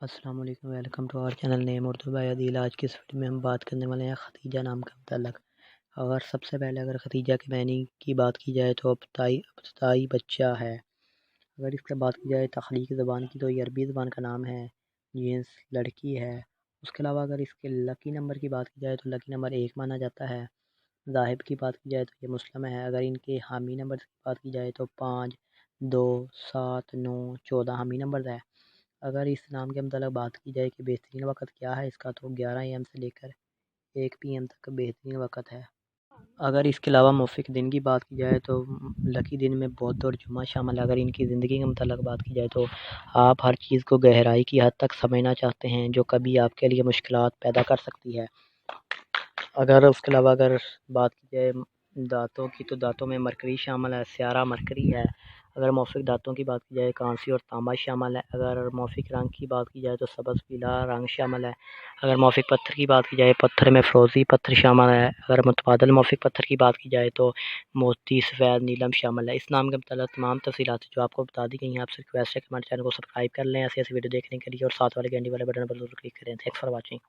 السلام علیکم، welcome to our channel name Urdu by Adeel. آج کی اس ویڈیو میں ہم بات کرنے والے ہیں ختیجہ نام کا متعلق۔ سب سے پہلے اگر ختیجہ کے معنی کی بات کی جائے تو ابتدائی بچہ ہے۔ اگر اس کے بات کی جائے تخلیقی زبان کی تو یہ عربی زبان کا نام ہے، جنس لڑکی ہے۔ اس کے علاوہ اگر اس کے لکی نمبر کی بات کی جائے تو لکی نمبر 1 مانا جاتا ہے۔ ذاہب کی بات کی جائے تو یہ مسلم ہے۔ اگر ان کے حامی نمبر کی بات کی جائے تو 5، 2، 7، 9، 14 حامی نمبر ہے۔ اگر اس نام کے متعلق بات کی جائے کہ بہترین وقت کیا ہے اس کا تو 11 AM سے لے کر 1 PM تک بہترین وقت ہے۔ اگر اس کے علاوہ موافق دن کی بات کی جائے تو لکی دن میں بدھ اور جمعہ شامل ہے۔ اگر ان کی زندگی کے متعلق بات کی جائے تو آپ ہر چیز کو گہرائی کی حد تک سمجھنا چاہتے ہیں جو کبھی آپ کے لیے مشکلات پیدا کر سکتی ہے۔ اگر اس کے علاوہ اگر بات کی جائے دانتوں کی تو دانتوں میں مرکری شامل ہے، سیارہ مرکری ہے۔ اگر موافق دانتوں کی بات کی جائے کانسی اور تانبا شامل ہے۔ اگر موافق رنگ کی بات کی جائے تو سبز پیلا رنگ شامل ہے۔ اگر موافق پتھر کی بات کی جائے پتھر میں فیروزی پتھر شامل ہے۔ اگر متبادل موافق پتھر کی بات کی جائے تو موتی سفید نیلم شامل ہے۔ اس نام کے متعلق تمام تفصیلات جو آپ کو بتا دی گئی ہیں، آپ سے ریکویسٹ ہے کہ ہمارے چینل کو سبسکرائب کر لیں ایسی ویڈیو دیکھنے کے لیے، اور ساتھ والے گھنٹی والے بٹن پر ضرور کلک کریں۔ Thanks for watching.